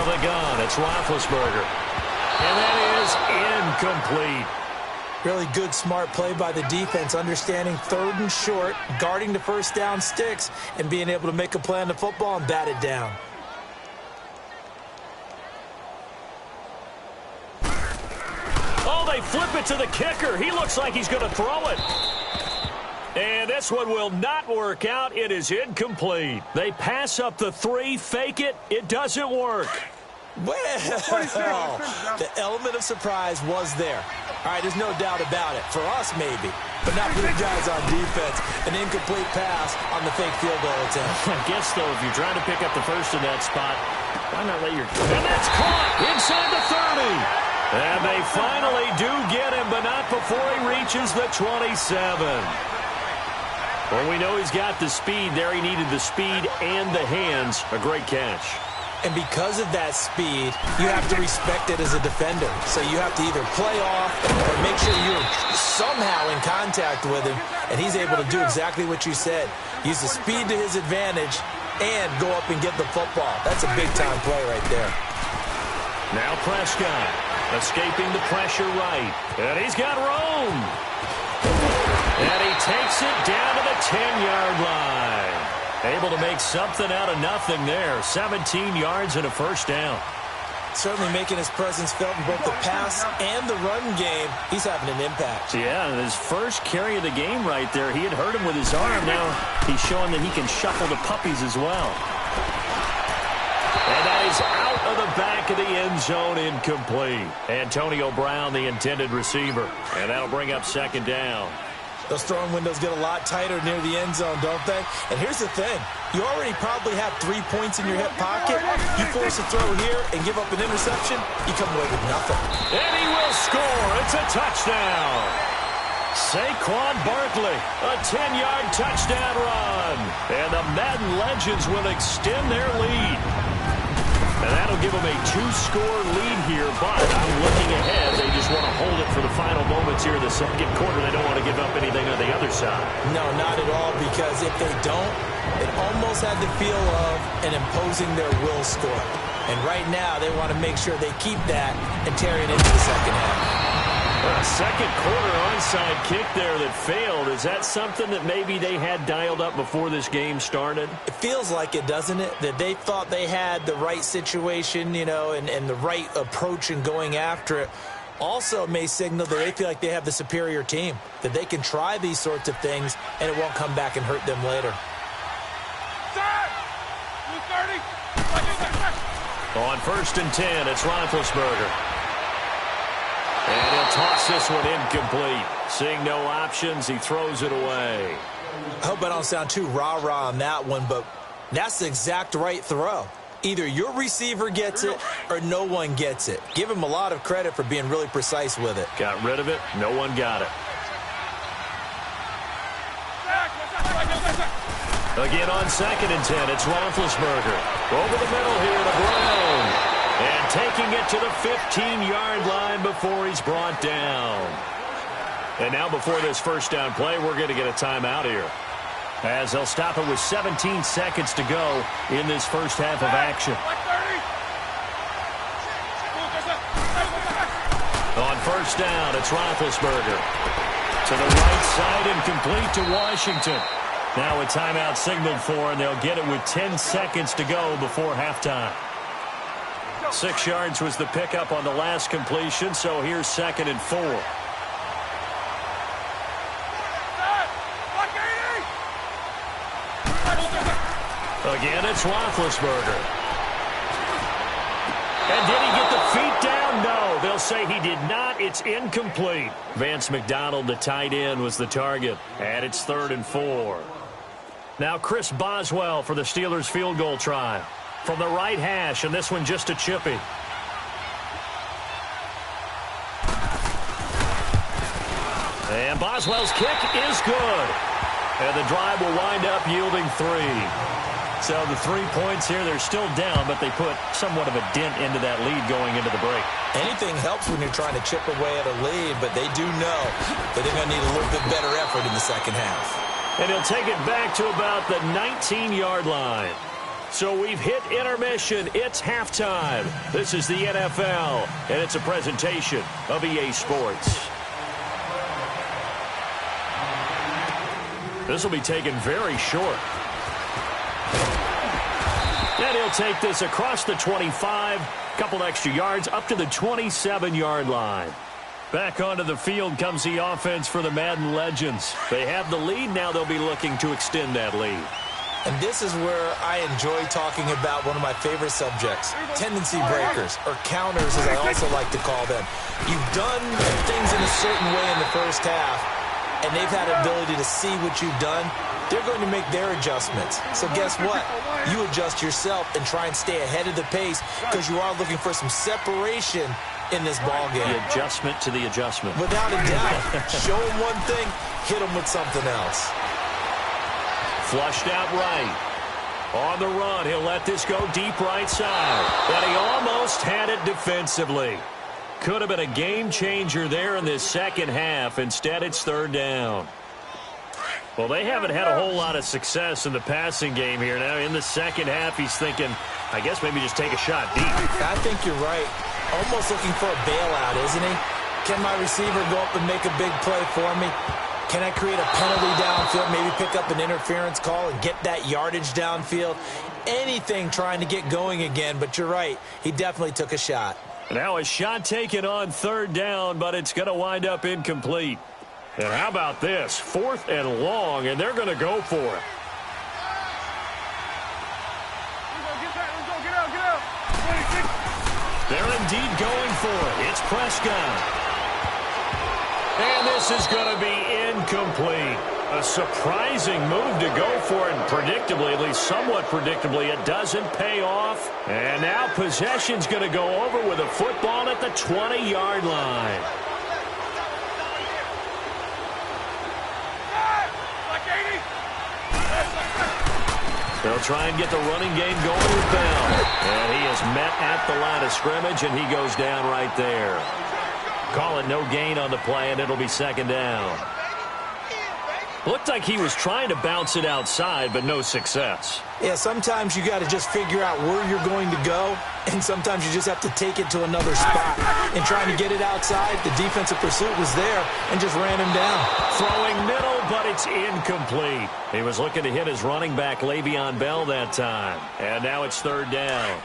of the gun. It's Roethlisberger. And that is incomplete. Really good, smart play by the defense, understanding third and short, guarding the first down sticks, and being able to make a play on the football and bat it down. Oh, they flip it to the kicker. He looks like he's going to throw it. And this one will not work out. It is incomplete. They pass up the 3, fake it. It doesn't work. Well, the element of surprise was there. All right, there's no doubt about it. For us, maybe. But not for the guys on defense. An incomplete pass on the fake field goal attempt. I guess, though, if you're trying to pick up the first in that spot, why not let your... And that's caught inside the 30. And they finally do get him, but not before he reaches the 27. Well, we know he's got the speed there. He needed the speed and the hands. A great catch. And because of that speed, you have to respect it as a defender. So you have to either play off or make sure you're somehow in contact with him. And he's able to do exactly what you said. Use the speed to his advantage and go up and get the football. That's a big-time play right there. Now Prescott escaping the pressure right. And he's got room. And he takes it down to the 10-yard line. Able to make something out of nothing there. 17 yards and a first down. Certainly making his presence felt in both the pass and the run game. He's having an impact. Yeah, and his first carry of the game right there, he had hurt him with his arm. Now he's showing that he can shuffle the puppies as well. And that is out of the back of the end zone, incomplete. Antonio Brown, the intended receiver. And that'll bring up second down. Those throwing windows get a lot tighter near the end zone, don't they? And here's the thing. You already probably have 3 points in your hip pocket. You force a throw here and give up an interception, you come away with nothing. And he will score. It's a touchdown. Saquon Barkley, a 10-yard touchdown run. And the Madden Legends will extend their lead. And that'll give them a 2-score lead here, but I'm looking ahead. They just want to hold it for the final moments here in the second quarter. They don't want to give up anything on the other side. No, not at all, because if they don't, it almost had the feel of an imposing their will score. And right now, they want to make sure they keep that and carry it into the second half. A second quarter onside kick there that failed. Is that something that maybe they had dialed up before this game started? It feels like it, doesn't it? That they thought they had the right situation, you know, and the right approach in going after it. Also may signal that they feel like they have the superior team, that they can try these sorts of things and it won't come back and hurt them later. On 1st and 10, it's Roethlisberger. And he'll toss this one incomplete. Seeing no options, he throws it away. I hope I don't sound too rah-rah on that one, but that's the exact right throw. Either your receiver gets it or no one gets it. Give him a lot of credit for being really precise with it. Got rid of it. No one got it. Again on 2nd and 10, it's Roethlisberger. Over the middle here to Brown. And taking it to the 15-yard line before he's brought down. And now before this first down play, we're going to get a timeout here, as they'll stop it with 17 seconds to go in this first half of action. On 1st down, it's Roethlisberger. To the right side and complete to Washington. Now a timeout signaled for, and they'll get it with 10 seconds to go before halftime. 6 yards was the pickup on the last completion, so here's 2nd and 4. Again, it's Roethlisberger. And did he get the feet down? No, they'll say he did not. It's incomplete. Vance McDonald, the tight end, was the target. And it's 3rd and 4. Now Chris Boswell for the Steelers field goal try. From the right hash, and this one just a chippy. And Boswell's kick is good. And the drive will wind up yielding 3. So the 3 points here, they're still down, but they put somewhat of a dent into that lead going into the break. Anything helps when you're trying to chip away at a lead, but they do know that they're going to need a little bit better effort in the second half. And he'll take it back to about the 19-yard line. So we've hit intermission. It's halftime. This is the NFL, and it's a presentation of EA Sports. This will be taken very short. And he'll take this across the 25, couple extra yards, up to the 27-yard line. Back onto the field comes the offense for the Madden Legends. They have the lead. Now they'll be looking to extend that lead. And this is where I enjoy talking about one of my favorite subjects, tendency breakers, or counters as I also like to call them. You've done things in a certain way in the first half, and they've had ability to see what you've done. They're going to make their adjustments. So guess what? You adjust yourself and try and stay ahead of the pace because you are looking for some separation in this ball game. The adjustment to the adjustment. Without a doubt. Show them one thing, hit them with something else. Flushed out right. On the run, he'll let this go deep right side. But he almost had it defensively. Could have been a game changer there in this second half. Instead, it's third down. Well, they haven't had a whole lot of success in the passing game here. Now, in the second half, he's thinking, I guess maybe just take a shot deep. I think you're right. Almost looking for a bailout, isn't he? Can my receiver go up and make a big play for me? Can I create a penalty downfield, maybe pick up an interference call and get that yardage downfield? Anything trying to get going again, but you're right. He definitely took a shot. Now a shot taken on third down, but it's going to wind up incomplete. And how about this? 4th and long, and they're going to go for it. They're indeed going for it. It's Prescott. And this is going to be incomplete. A surprising move to go for it, and predictably, at least somewhat predictably, it doesn't pay off. And now possession's going to go over with a football at the 20-yard line. They'll try and get the running game going with Bell. And he is met at the line of scrimmage, and he goes down right there. Call it no gain on the play, and it'll be second down. Looked like he was trying to bounce it outside, but no success. Yeah, sometimes you got to just figure out where you're going to go, and sometimes you just have to take it to another spot. And trying to get it outside, the defensive pursuit was there and just ran him down. Throwing middle, but it's incomplete. He was looking to hit his running back, Le'Veon Bell, that time. And now it's third down.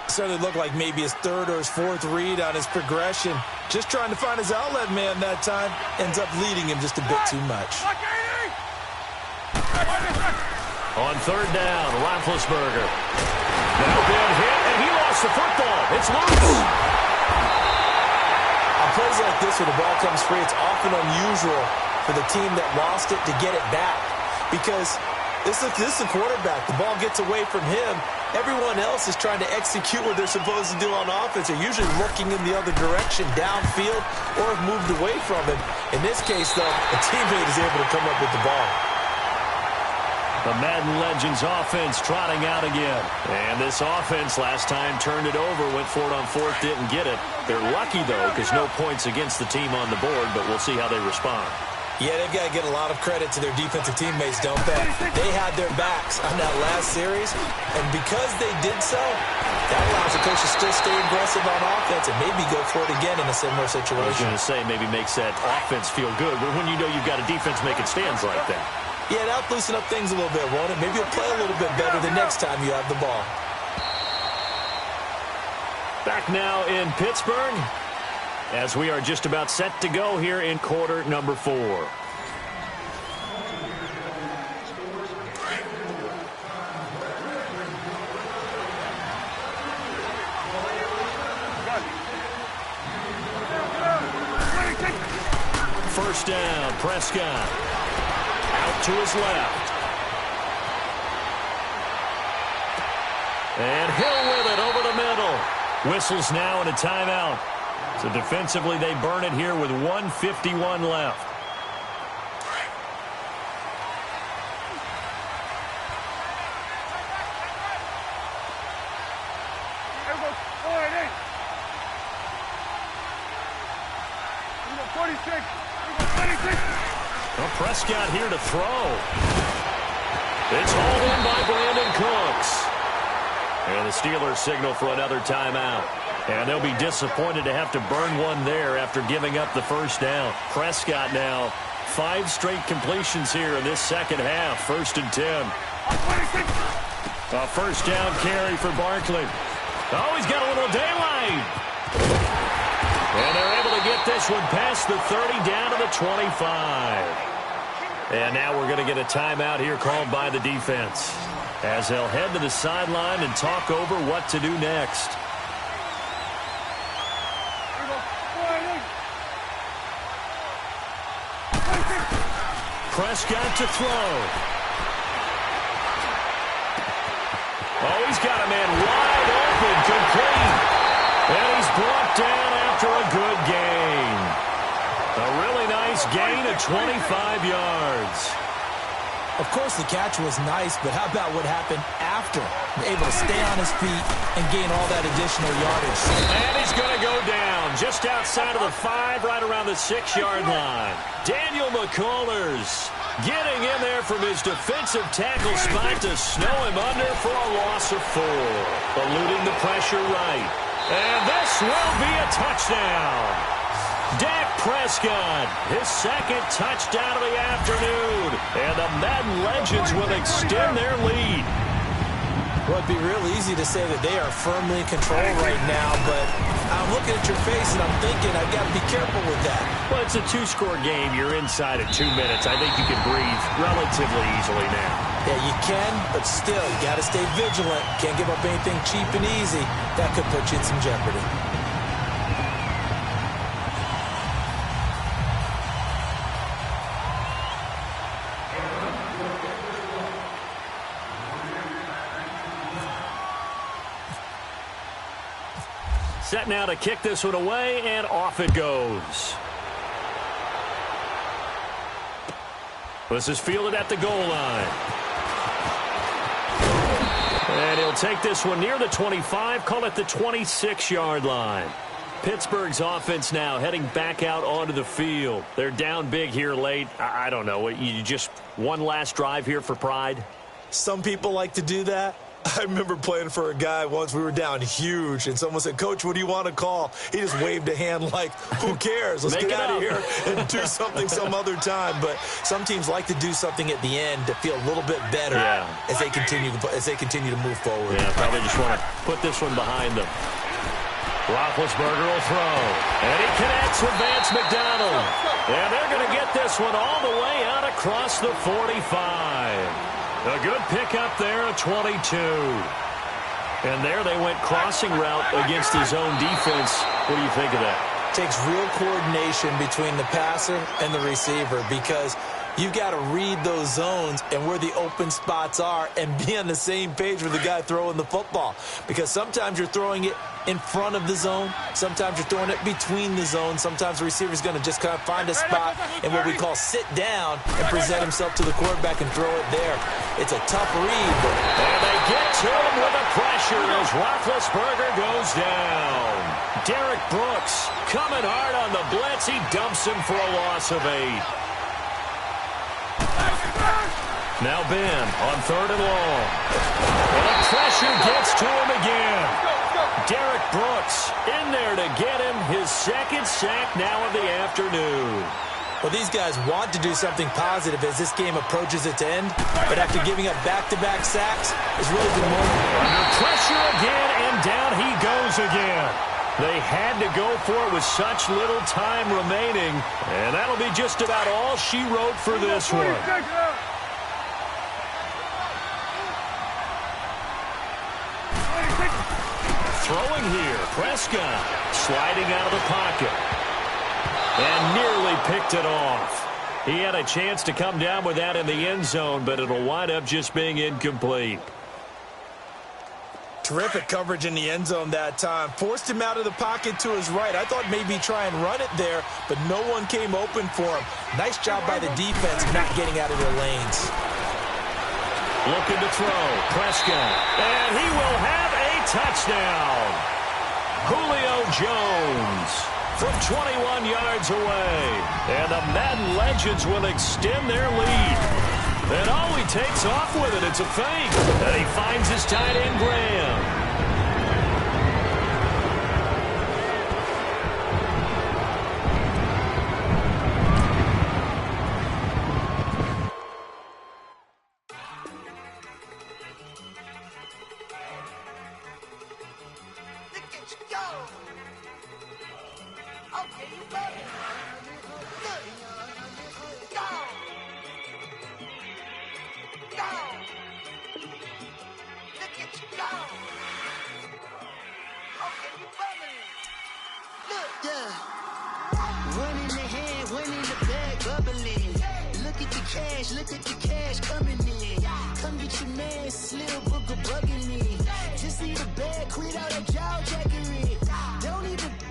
Certainly looked like maybe his third or his fourth read on his progression. Just trying to find his outlet man that time. Ends up leading him just a bit too much. On third down, Roethlisberger. Now being hit, and he lost the football. It's loose. On plays like this where the ball comes free, it's often unusual for the team that lost it to get it back. Because this is the quarterback. The ball gets away from him. Everyone else is trying to execute what they're supposed to do on offense. They're usually looking in the other direction, downfield, or have moved away from him. In this case, though, a teammate is able to come up with the ball. The Madden Legends offense trotting out again. And this offense last time turned it over, went for it on fourth, didn't get it. They're lucky, though, because no points against the team on the board, but we'll see how they respond. Yeah, they've got to get a lot of credit to their defensive teammates, don't they? They had their backs on that last series, and because they did so, that allows the coach to still stay aggressive on offense and maybe go for it again in a similar situation. I was going to say maybe makes that offense feel good, but when you know you've got a defense making stands like that. Yeah, that'll loosen up things a little bit, won't it? Maybe you'll play a little bit better the next time you have the ball. Back now in Pittsburgh, as we are just about set to go here in quarter number 4. First down, Prescott. Out to his left. And Hill with it over the middle. Whistles now and a timeout. So defensively, they burn it here with 1:51 left. Well, Prescott here to throw. It's hauled in by Brandon Cooks. And the Steelers signal for another timeout. And they'll be disappointed to have to burn one there after giving up the first down. Prescott now 5 straight completions here in this second half. 1st and 10. A first down carry for Barkley. Oh, he's got a little daylight. And they're able to get this one past the 30 down to the 25. And now we're going to get a timeout here called by the defense, as they'll head to the sideline and talk over what to do next. Prescott to throw. Oh, he's got a man wide open, complete. And he's brought down after a good gain. A really nice gain of 25 yards. Of course, the catch was nice, but how about what happened after? Able to stay on his feet and gain all that additional yardage. And he's going to go down just outside of the 5, right around the 6-yard line. Daniel McCullers getting in there from his defensive tackle spot to snow him under for a loss of 4. Eluding the pressure right. And this will be a touchdown. Dak Prescott, his 2nd touchdown of the afternoon. And the Madden Legends will extend their lead. Well, it'd be real easy to say that they are firmly in control right now, but I'm looking at your face and I'm thinking I've got to be careful with that. Well, it's a 2-score game. You're inside of 2 minutes. I think you can breathe relatively easily now. Yeah, you can, but still, you got to stay vigilant. Can't give up anything cheap and easy. That could put you in some jeopardy. Set now to kick this one away, and off it goes. This is fielded at the goal line. And he'll take this one near the 25, call it the 26-yard line. Pittsburgh's offense now heading back out onto the field. They're down big here late. I don't know. You just one last drive here for pride? Some people like to do that. I remember playing for a guy once. We were down huge, and someone said, "Coach, what do you want to call?" He just waved a hand like, who cares? Let's get out of here and do something some other time. But some teams like to do something at the end to feel a little bit better as they continue to move forward. Yeah, probably just want to put this one behind them. Roethlisberger will throw. And he connects with Vance McDonald. And they're going to get this one all the way out across the 45. A good pickup there at 22. And there they went crossing route against his own defense. What do you think of that? Takes real coordination between the passer and the receiver, because you've got to read those zones and where the open spots are and be on the same page with the guy throwing the football. Because sometimes you're throwing it in front of the zone. Sometimes you're throwing it between the zones. Sometimes the receiver's going to just kind of find a spot and what we call sit down and present himself to the quarterback and throw it there. It's a tough read. And they get to him with the pressure as Roethlisberger goes down. Derek Brooks coming hard on the blitz. He dumps him for a loss of 8. Now Ben on 3rd and long. And the pressure gets to him again. Derek Brooks in there to get him his 2nd sack now of the afternoon. Well, these guys want to do something positive as this game approaches its end, but after giving up back-to-back sacks, it's really been more. Under pressure again, and down he goes again. They had to go for it with such little time remaining, and that'll be just about all she wrote for this one. Throwing here, Prescott sliding out of the pocket. And nearly picked it off. He had a chance to come down with that in the end zone, but it'll wind up just being incomplete. Terrific coverage in the end zone that time. Forced him out of the pocket to his right. I thought maybe try and run it there, but no one came open for him. Nice job by the defense not getting out of their lanes. Looking to throw, Prescott. And he will have a touchdown. Julio Jones from 21 yards away. And the Madden Legends will extend their lead. And oh, he takes off with it. It's a fake. And he finds his tight end, Graham. Look at the cash coming in. Come get your man, Slim Booker bugging me. Just need a bag, quit all that jaw jackery. Don't even